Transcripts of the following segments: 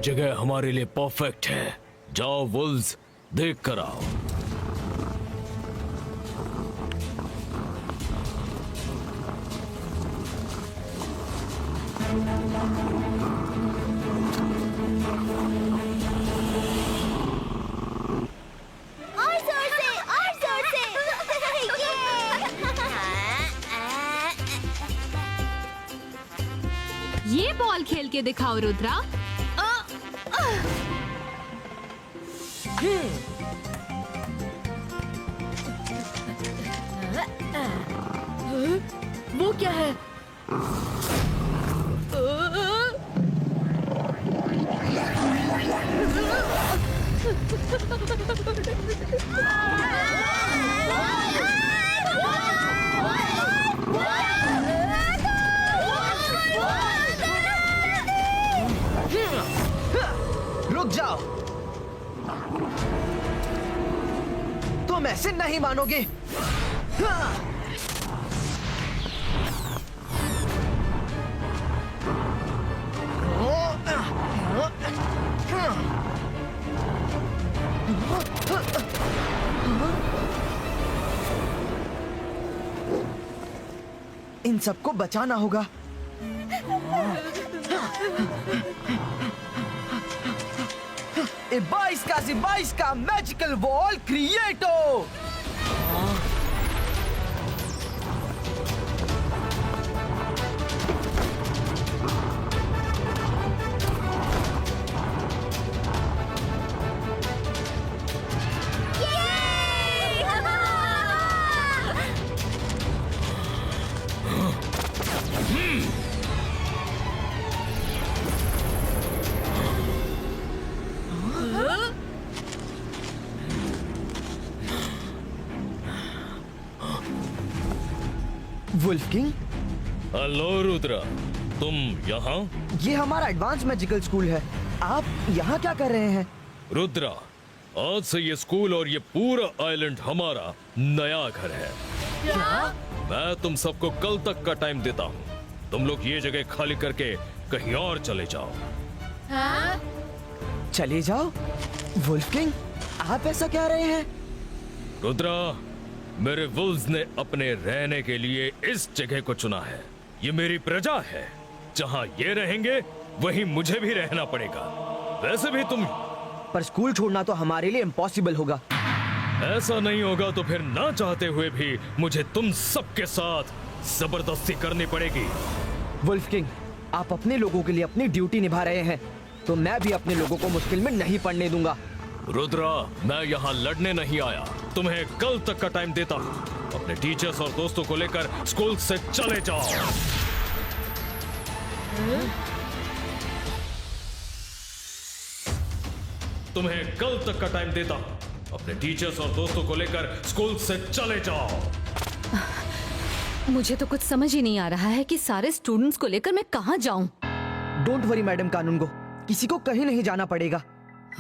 जगह हमारे लिए परफेक्ट है। जाओ वुल्व्स, देख कर आओ। और जोर से, और जोर से। ये बॉल खेल के दिखाओ रुद्रा। वो क्या है? रुक जाओ, तुम ऐसे नहीं मानोगे। इन सबको बचाना होगा। बाईस का मैजिकल वॉल क्रिएटो। वुल्फ किंग, हेलो रुद्रा, तुम यहाँ? ये हमारा एडवांस मैजिकल स्कूल है। आप यहाँ क्या कर रहे हैं? रुद्रा, आज से ये स्कूल और ये पूरा आइलैंड हमारा नया घर है। क्या? मैं तुम सबको कल तक का टाइम देता हूँ। तुम लोग ये जगह खाली करके कहीं और चले जाओ। हाँ? चले जाओ? वुल्फ किंग, आप ऐसा क्या रहे हैं? रुद्रा, मेरे वुल्व्स ने अपने रहने के लिए इस जगह को चुना है। ये मेरी प्रजा है। जहाँ ये रहेंगे वहीं मुझे भी रहना पड़ेगा। वैसे भी तुम, पर स्कूल छोड़ना तो हमारे लिए इम्पॉसिबल होगा। ऐसा नहीं होगा तो फिर ना चाहते हुए भी मुझे तुम सबके साथ जबरदस्ती करनी पड़ेगी। वुल्फ किंग, आप अपने लोगों के लिए अपनी ड्यूटी निभा रहे हैं, तो मैं भी अपने लोगों को मुश्किल में नहीं पड़ने दूंगा। रुद्रा, मैं यहाँ लड़ने नहीं आया। तुम्हें कल तक का टाइम देता हूँ। अपने टीचर्स और दोस्तों को लेकर स्कूल से चले जाओ। तुम्हें कल तक का टाइम देता हूँ। अपने टीचर्स और दोस्तों को लेकर स्कूल से चले जाओ। मुझे तो कुछ समझ ही नहीं आ रहा है कि सारे स्टूडेंट्स को लेकर मैं कहाँ जाऊँ। डोंट वरी मैडम कानूनगो, किसी को कहीं नहीं जाना पड़ेगा।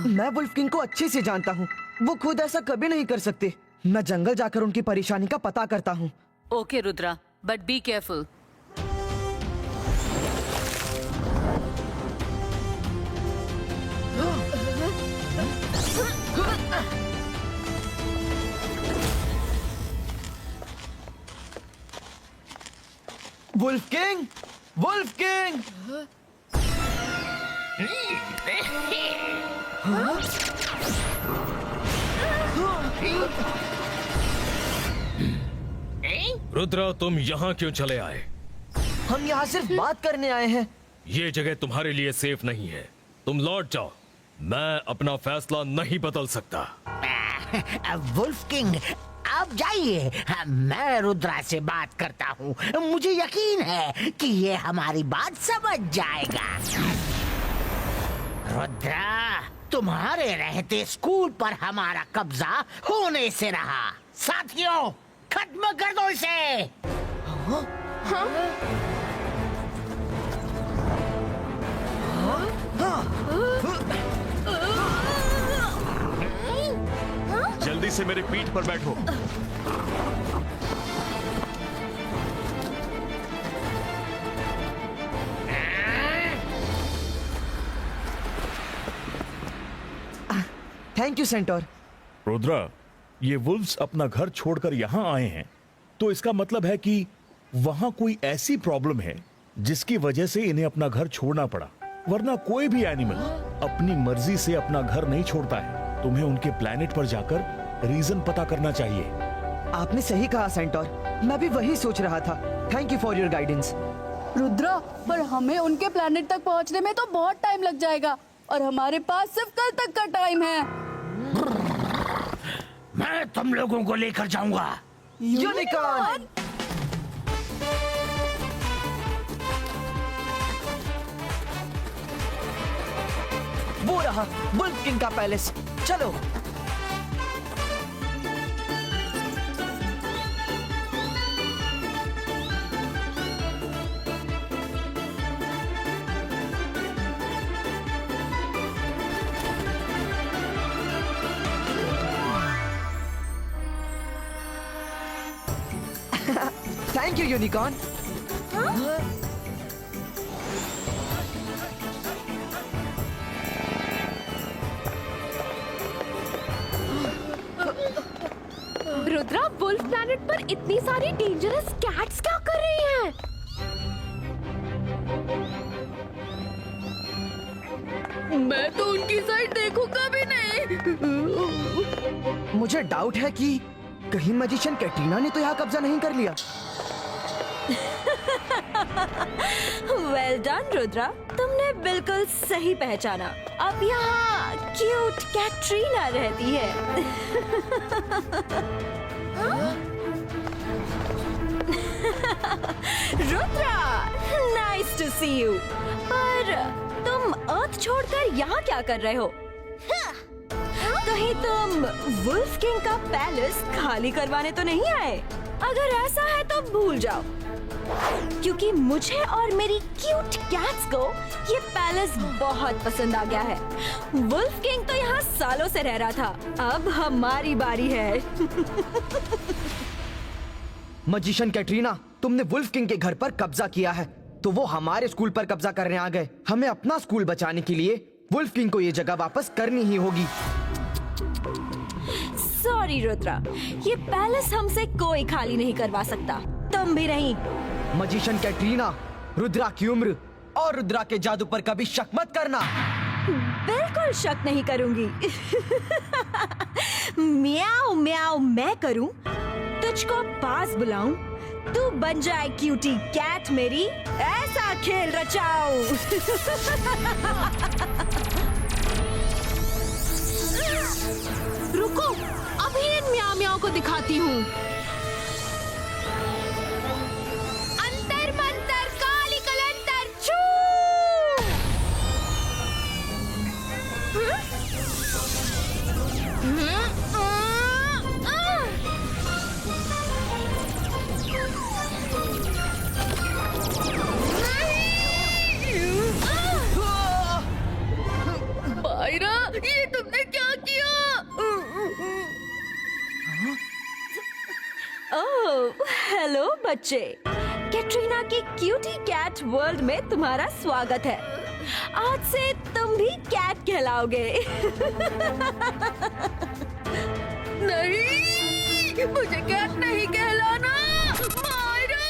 मैं वुल्फ किंग को अच्छे से जानता हूँ। वो खुद ऐसा कभी नहीं कर सकते। मैं जंगल जाकर उनकी परेशानी का पता करता हूँ। Okay Rudra, but be careful. Wolf king, wolf king! Rudra, तुम यहाँ क्यों चले आए? हम यहाँ सिर्फ बात करने आए हैं। ये जगह तुम्हारे लिए सेफ नहीं है। तुम लौट जाओ। मैं अपना फैसला नहीं बदल सकता। वुल्फ किंग, आप जाइए। मैं रुद्रा से बात करता हूँ। मुझे यकीन है कि ये हमारी बात समझ जाएगा। रुद्रा, तुम्हारे रहते स्कूल पर हमारा कब्जा होने से रहा। साथियों, खत्म कर दो इसे। जल्दी से मेरी पीठ पर बैठो। Thank you centaur. रुद्रा, ये वुल्व्स अपना घर छोड़कर यहाँ आए हैं, तो इसका मतलब है कि वहां कोई ऐसी प्रॉब्लम है जिसकी वजह से इन्हें अपना घर छोड़ना पड़ा। वरना कोई भी एनिमल अपनी मर्जी से अपना घर नहीं छोड़ता है। तुम्हें उनके प्लेनेट पर जाकर रीजन पता करना चाहिए। आपने सही कहा सेंटोर, मैं भी वही सोच रहा था। Thank you for your guidance. Rudra, पर हमें उनके प्लेनेट तक पहुंचने में तो बहुत टाइम लग जाएगा और हमारे पास सिर्फ कल तक का टाइम है। मैं तुम लोगों को लेकर जाऊंगा। यूनिकॉर्न! वो रहा वुल्फ किंग का पैलेस, चलो। Thank you unicorn. Rudra, wolf planet पर इतनी सारी डेंजरस कैट्स क्या कर रही हैं? मैं तो उनकी साइड देखूंगा भी नहीं। मुझे डाउट है कि कहीं मैजिशियन कैटरीना ने तो यहाँ कब्जा नहीं कर लिया। वेल डन रुद्रा, तुमने बिल्कुल सही पहचाना। अब यहाँ क्यूट कैटरीना रहती है। Rudra, nice to see you. पर तुम अर्थ छोड़कर यहाँ क्या कर रहे हो? कहीं तुम वुल्फ किंग का पैलेस खाली करवाने तो नहीं आए? अगर ऐसा है तो भूल जाओ, क्योंकि मुझे और मेरी क्यूट कैट्स को ये पैलेस बहुत पसंद आ गया है। वुल्फ किंग तो यहाँ सालों से रह रहा था, अब हमारी बारी है। मैजिशियन कैटरीना, तुमने वुल्फ किंग के घर पर कब्जा किया है, तो वो हमारे स्कूल पर कब्जा करने आ गए। हमें अपना स्कूल बचाने के लिए वुल्फ किंग को ये जगह वापस करनी ही होगी। सॉरी रुद्रा, ये पैलेस हमसे कोई खाली नहीं करवा सकता, तुम भी नहीं। मैजिशियन कैटरीना, रुद्रा की उम्र और रुद्रा के जादू पर कभी शक मत करना। बिल्कुल शक नहीं करूंगी। म्याऊ म्याऊ मैं करूं, तुझको पास बुलाऊं, तू बन जाए क्यूटी कैट मेरी, ऐसा खेल रचाऊं। रुको, अभी इन म्याऊ म्याऊ को दिखाती हूँ। अंतर मंतर काली कलंतर छू। मायरा, ये तुमने क्या किया? ओह, हेलो बच्चे, कैटरीना की क्यूटी कैट वर्ल्ड में तुम्हारा स्वागत है। आज से तुम भी कैट कहलाओगे। नहीं, मुझे कैट नहीं कहलाना। मायरा,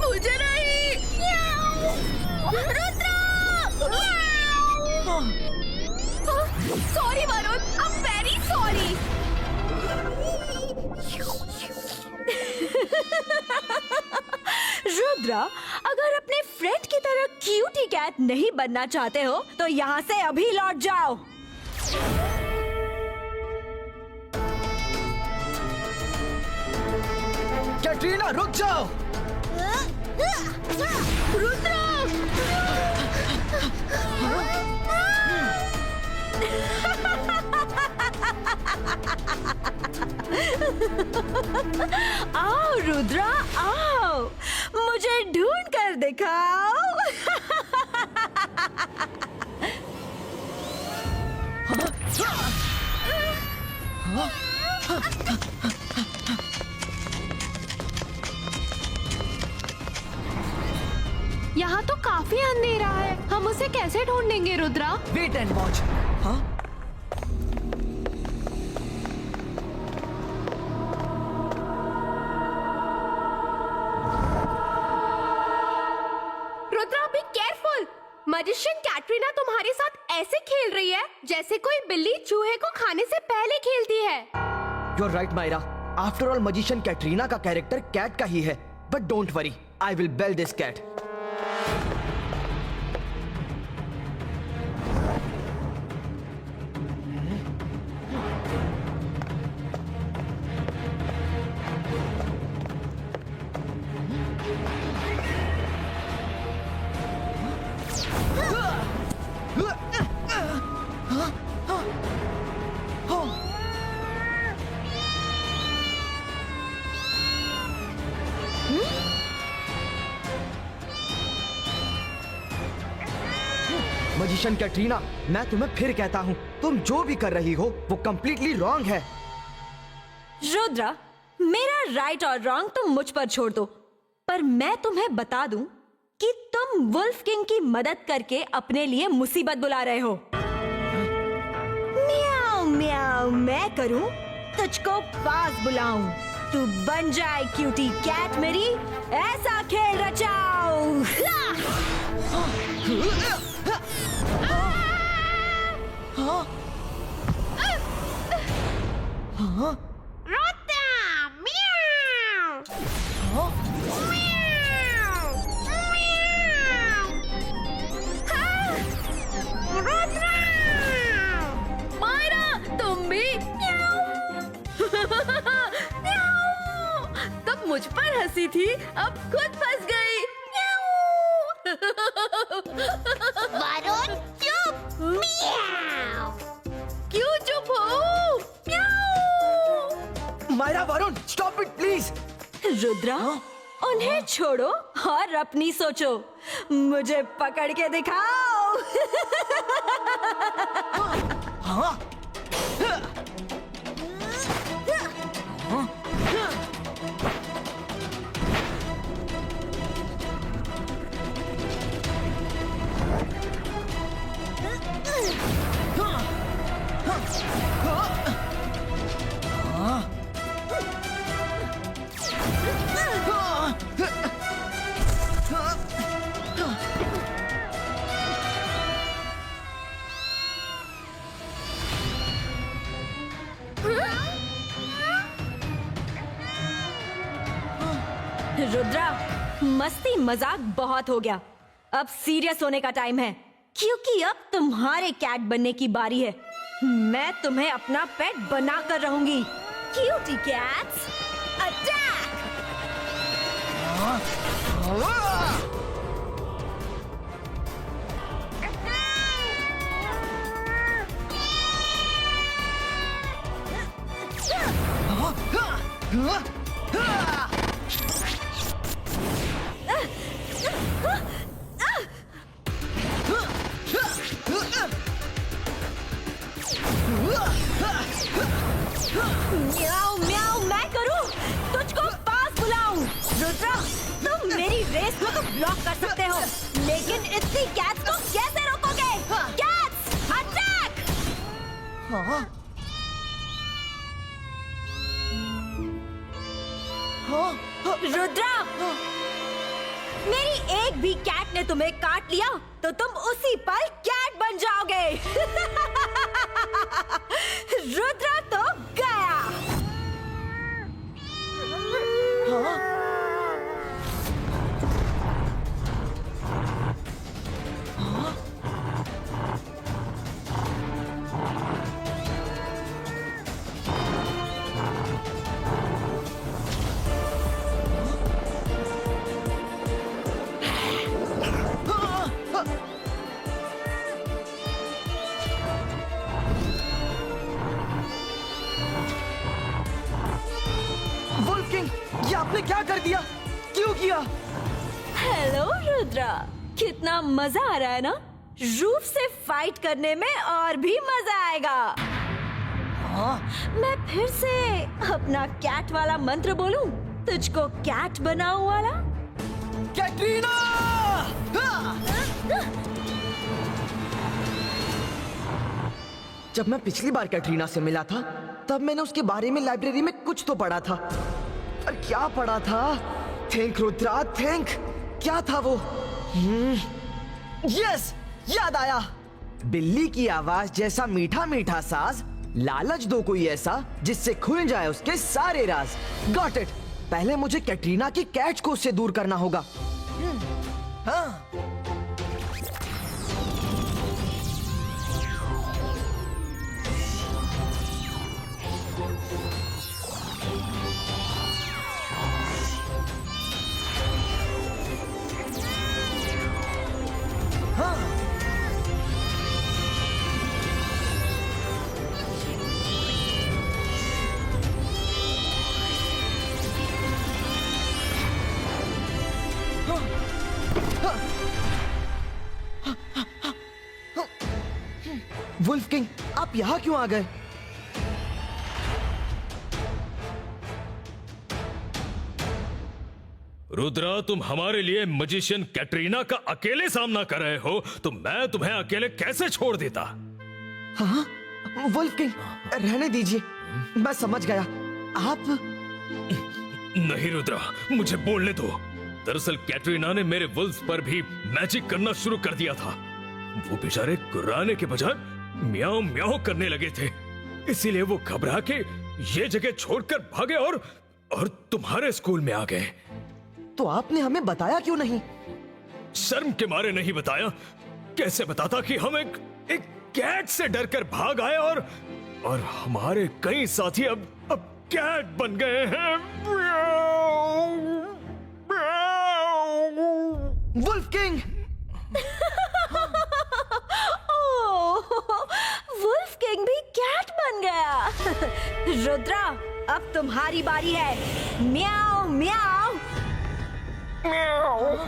मुझे नहीं। Rudra, sorry Varun, I am very sorry. Rudra, अगर अपने फ्रेंड की तरह क्यूटी कैट नहीं बनना चाहते हो तो यहाँ से अभी लौट जाओ। कैटरीना, रुक जाओ। रुद्रा, आओ रुद्रा, आओ, मुझे ढूंढ कर दिखाओ। यहाँ तो काफी अंधेरा है, हम उसे कैसे ढूंढेंगे Rudra? Wait and watch. Rudra be careful. Magician Katrina तुम्हारे साथ ऐसे खेल रही है जैसे कोई बिल्ली चूहे को खाने से पहले खेलती है। You're right, Myra. After all magician Katrina का कैरेक्टर कैट का ही है। But don't worry, I will bell this cat. Magician Katrina, मैं तुम्हें फिर कहता हूँ, तुम जो भी कर रही हो वो कंप्लीटली रॉन्ग है। रुद्रा, मेरा राइट और रॉन्ग तुम मुझ पर छोड़ दो, पर मैं तुम्हें बता दूं कि तुम वुल्फ किंग की मदद करके अपने लिए मुसीबत बुला रहे हो। म्याऊ म्याऊ मैं करूं, तुझको पास बुलाऊं, तू बन जाए क्यूटी कैट मेरी, ऐसा खेल रचाऊं। मायरा, तुम भी तुम मुझ पर हंसी थी, अब खुद फंस गई। वरुण चुप। क्यों चुप हो? Myra, Varun, stop it please. Rudra, उन्हें छोड़ो और अपनी सोचो, मुझे पकड़ के दिखाओ। रुद्रा, मस्ती मजाक बहुत हो गया, अब सीरियस होने का टाइम है, क्योंकि अब तुम्हारे कैट बनने की बारी है। मैं तुम्हें अपना पेट बना कर रहूंगी। Cutie cats attack! म्याऊ म्याऊ मैं करूं, तुझको पास बुलाऊं। रुद्रा, तुम मेरी रेस को तो ब्लॉक कर सकते हो, लेकिन इतनी कैट्स को कैसे रोकोगे? Cats attack! रुद्रा, मेरी एक भी कैट ने तुम्हें काट लिया तो तुम उसी पल कैट बन जाओगे। रुद्रा तो गया। वुल्फ किंग, ये आपने क्या कर दिया? क्यों किया? हेलो रुद्रा, कितना मजा आ रहा है ना? रूफ से फाइट करने में और भी मजा आएगा। मैं फिर से अपना कैट वाला मंत्र बोलूं, तुझको कैट बनाऊं वाला। कैटरीना! जब मैं पिछली बार कैटरीना से मिला था तब मैंने उसके बारे में लाइब्रेरी में कुछ तो पढ़ा था। और क्या पढ़ा था? Think Rudra, think. क्या था वो? यस, याद आया। बिल्ली की आवाज जैसा मीठा मीठा साज, लालच दो कोई ऐसा जिससे खुल जाए उसके सारे राज। Got it. पहले मुझे कैटरीना की कैच को उससे दूर करना होगा। हाँ। वुल्फ किंग, आप यहाँ क्यों आ गए? रुद्रा, तुम हमारे लिए मजिशियन कैटरीना का अकेले सामना कर रहे हो, तो मैं तुम्हें अकेले कैसे छोड़ देता? हाँ, वुल्फ किंग, रहने दीजिए। मैं समझ गया। आप नहीं रुद्रा, मुझे बोलने दो। दरअसल कैटरीना ने मेरे वुल्फ पर भी मैजिक करना शुरू कर दिया था। वो बेचारे गुर्राने के बजाय म्याऊं म्याऊं करने लगे थे। इसीलिए वो घबरा के ये जगह छोड़कर भागे और तुम्हारे स्कूल में आ गए। तो आपने हमें बताया क्यों नहीं? शर्म के मारे नहीं बताया। कैसे बताता कि हम एक कैट से डरकर भाग आए और हमारे कई साथी अब कैट बन गए हैं। Wolf king! वुल्फ किंग भी कैट बन गया। रुद्रा, अब तुम्हारी बारी है। म्याऊ म्याऊ।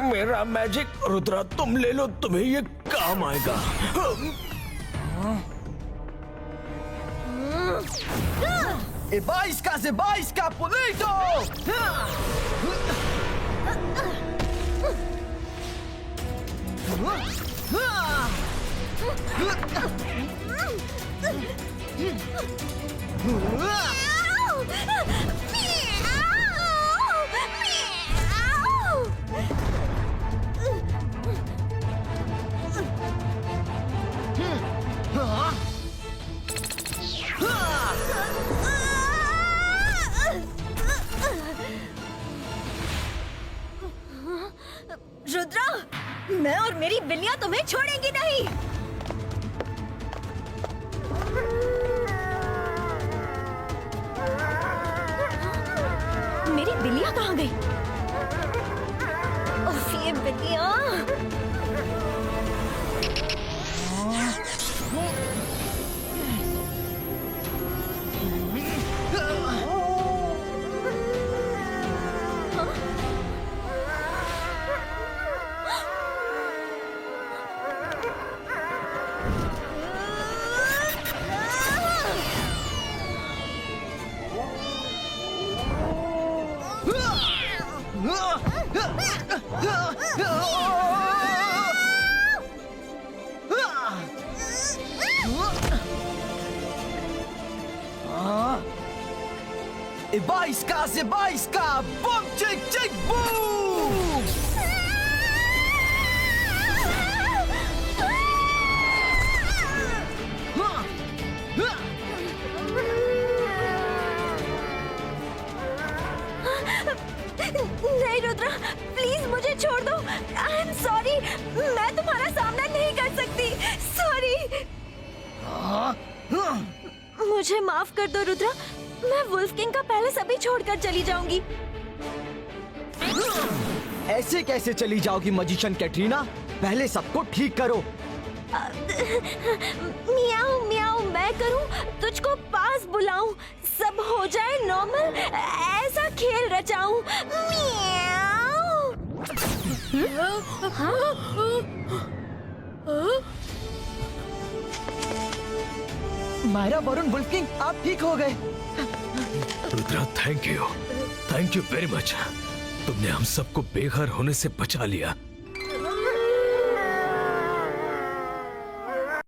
मेरा मैजिक रुद्रा तुम ले लो, तुम्हें ये काम आएगा। Baisca, Polito! रुद्रा, मैं और मेरी बिल्लियां तुम्हें छोड़ेंगी नहीं। मेरी बिल्लियां कहाँ गई? उफ, ये बिल्लियां। Baisca, boom, chick, chick, boom! नहीं रुद्रा, प्लीज मुझे छोड़ दो। आई एम सॉरी, मैं तुम्हारा सामना नहीं कर सकती। सॉरी। मुझे माफ कर दो रुद्रा, मैं वुल्फ किंग का पैलेस अभी छोड़कर चली जाऊंगी। ऐसे कैसे चली जाओगी मजिशियन कैटरीना? पहले सबको ठीक करो। मियाऊ मियाऊ मैं करूं, तुझको पास बुलाऊं, सब हो जाए नॉर्मल, ऐसा खेल रचाऊं। मियाऊ। मायरा, वरुण, वुल्फ किंग, आप ठीक हो गए। Rudra, thank you very much. तुमने हम सबको बेघर होने से बचा लिया।